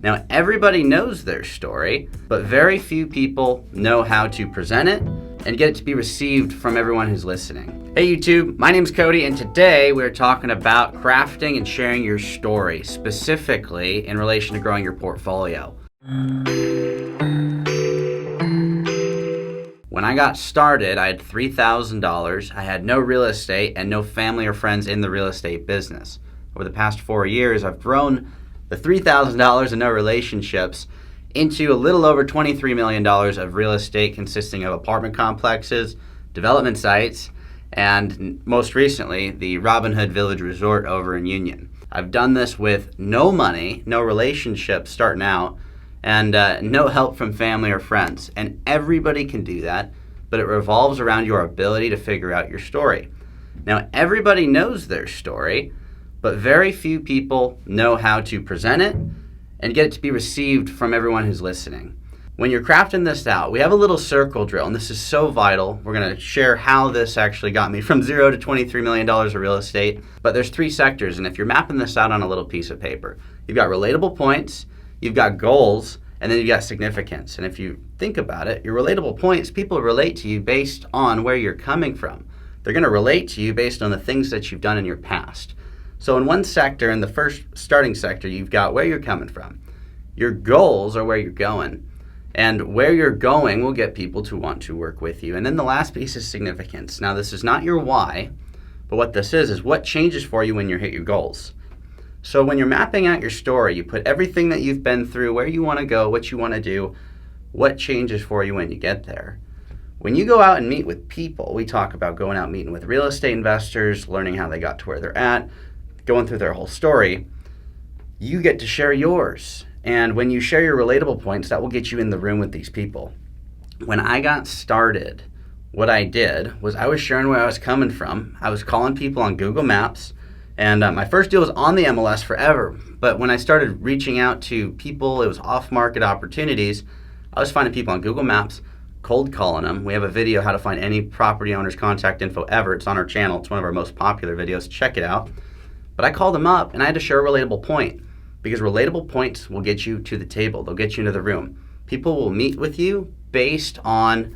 Now, everybody knows their story, but very few people know how to present it and get it to be received from everyone who's listening. Hey YouTube, my name's Cody, and today we're talking about crafting and sharing your story, specifically in relation to growing your portfolio. When I got started, I had $3,000. I had no real estate and no family or friends in the real estate business. Over the past 4 years, I've grown the $3,000 and no relationships into a little over $23 million of real estate consisting of apartment complexes, development sites, and most recently, the Robin Hood Village Resort over in Union. I've done this with no money, no relationships starting out, and no help from family or friends. And everybody can do that, but it revolves around your ability to figure out your story. Now, everybody knows their story, but very few people know how to present it and get it to be received from everyone who's listening. When you're crafting this out, we have a little circle drill, and this is so vital. We're going to share how this actually got me from $0 to $23 million of real estate. But there's 3 sectors, and if you're mapping this out on a little piece of paper, you've got relatable points, you've got goals, and then you've got significance. And if you think about it, your relatable points, people relate to you based on where you're coming from. They're going to relate to you based on the things that you've done in your past. So in one sector, in the first starting sector, you've got where you're coming from. Your goals are where you're going. And where you're going will get people to want to work with you. And then the last piece is significance. Now, this is not your why, but what this is what changes for you when you hit your goals. So when you're mapping out your story, you put everything that you've been through, where you want to go, what you want to do, what changes for you when you get there. When you go out and meet with people, we talk about going out meeting with real estate investors, learning how they got to where they're at, going through their whole story. You get to share yours. And when you share your relatable points, that will get you in the room with these people. When I got started, what I did was I was sharing where I was coming from. I was calling people on Google Maps. And my first deal was on the MLS forever. But when I started reaching out to people, it was off-market opportunities. I was finding people on Google Maps, cold calling them. We have a video how to find any property owner's contact info ever. It's on our channel. It's one of our most popular videos. Check it out. But I called them up and I had to share a relatable point, because relatable points will get you to the table. They'll get you into the room. People will meet with you based on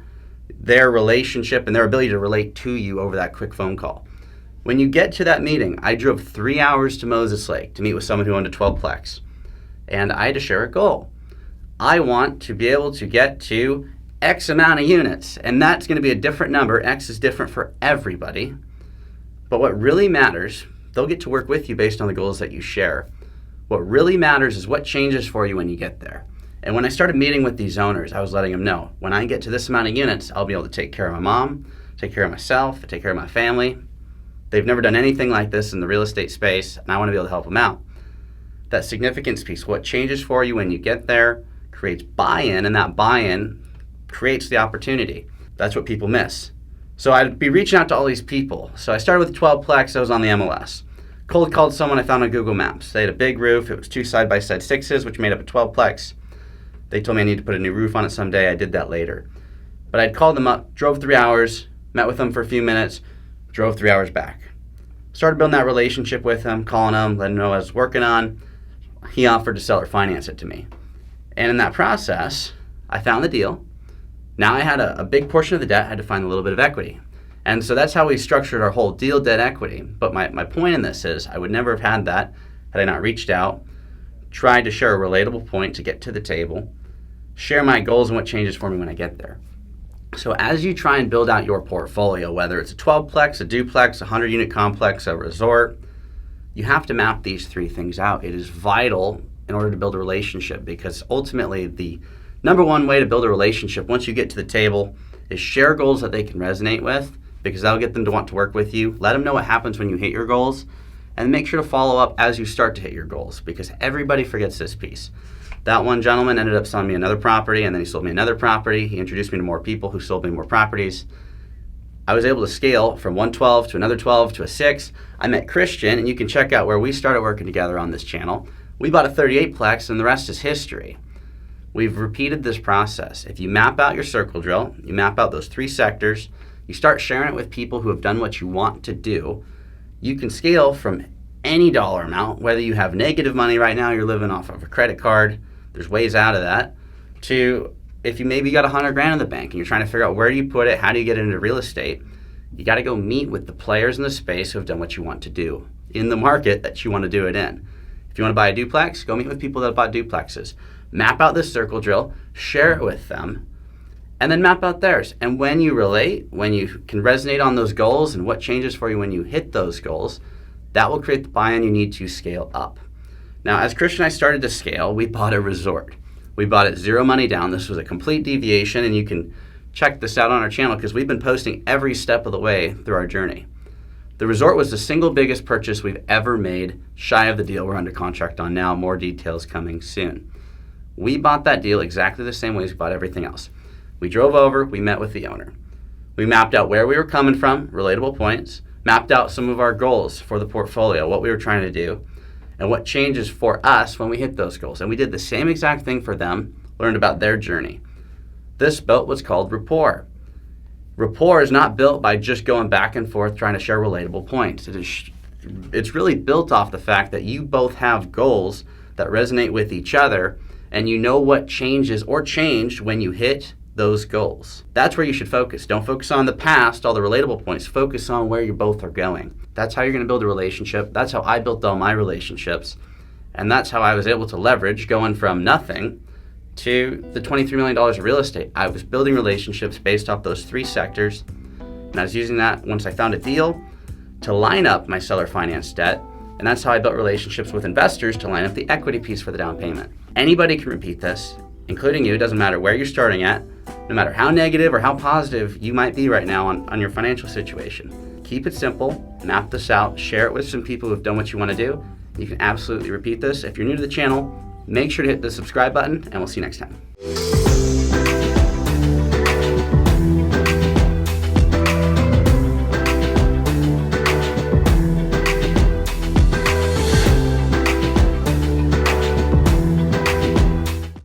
their relationship and their ability to relate to you over that quick phone call. When you get to that meeting, I drove 3 hours to Moses Lake to meet with someone who owned a 12-plex. And I had to share a goal. I want to be able to get to X amount of units. And that's going to be a different number. X is different for everybody. But what really matters, they'll get to work with you based on the goals that you share. What really matters is what changes for you when you get there. And when I started meeting with these owners, I was letting them know, when I get to this amount of units, I'll be able to take care of my mom, take care of myself, take care of my family. They've never done anything like this in the real estate space, and I want to be able to help them out. That significance piece, what changes for you when you get there, creates buy-in, and that buy-in creates the opportunity. That's what people miss. So I'd be reaching out to all these people. So I started with 12-plex, I was on the MLS. Cold called someone I found on Google Maps. They had a big roof. It was 2 side-by-side 6s, which made up a 12-plex. They told me I needed to put a new roof on it someday. I did that later. But I'd called them up, drove 3 hours, met with them for a few minutes, drove 3 hours back. Started building that relationship with him, calling him, letting him know what I was working on. He offered to sell or finance it to me. And in that process, I found the deal. Now I had a big portion of the debt. I had to find a little bit of equity. And so that's how we structured our whole deal, debt, equity. But my point in this is I would never have had that had I not reached out, tried to share a relatable point to get to the table, share my goals and what changes for me when I get there. So as you try and build out your portfolio, whether it's a 12-plex, a duplex, a 100-unit complex, a resort, you have to map these 3 things out. It is vital in order to build a relationship, because ultimately the number one way to build a relationship once you get to the table is share goals that they can resonate with, because that'll get them to want to work with you. Let them know what happens when you hit your goals, and make sure to follow up as you start to hit your goals, because everybody forgets this piece. That one gentleman ended up selling me another property, and then he sold me another property. He introduced me to more people who sold me more properties. I was able to scale from one 12 to another 12 to a 6. I met Christian, and you can check out where we started working together on this channel. We bought a 38-plex, and the rest is history. We've repeated this process. If you map out your circle drill, you map out those 3 sectors, you start sharing it with people who have done what you want to do, you can scale from any dollar amount, whether you have negative money right now, you're living off of a credit card, There's ways out of that. To if you maybe got $100,000 in the bank and you're trying to figure out where do you put it, how do you get it into real estate, you got to go meet with the players in the space who have done what you want to do in the market that you want to do it in. If you want to buy a duplex, go meet with people that bought duplexes. Map out this circle drill, share it with them, and then map out theirs. And when you relate, when you can resonate on those goals and what changes for you when you hit those goals, that will create the buy-in you need to scale up. Now, as Christian and I started to scale, we bought a resort. We bought it zero money down. This was a complete deviation, and you can check this out on our channel because we've been posting every step of the way through our journey. The resort was the single biggest purchase we've ever made, shy of the deal we're under contract on now. More details coming soon. We bought that deal exactly the same way as we bought everything else. We drove over, we met with the owner. We mapped out where we were coming from, relatable points, mapped out some of our goals for the portfolio, what we were trying to do, and what changes for us when we hit those goals. And we did the same exact thing for them, learned about their journey. This built what's called rapport. Rapport is not built by just going back and forth trying to share relatable points. It's really built off the fact that you both have goals that resonate with each other, and you know what changes or changed when you hit those goals. That's where you should focus. Don't focus on the past, all the relatable points. Focus on where you both are going. That's how you're going to build a relationship. That's how I built all my relationships. And that's how I was able to leverage going from nothing to the $23 million of real estate. I was building relationships based off those three sectors. And I was using that once I found a deal to line up my seller finance debt. And that's how I built relationships with investors to line up the equity piece for the down payment. Anybody can repeat this, including you. It doesn't matter where you're starting at, no matter how negative or how positive you might be right now on your financial situation. Keep it simple, map this out, share it with some people who have done what you want to do. You can absolutely repeat this. If you're new to the channel, make sure to hit the subscribe button, and we'll see you next time.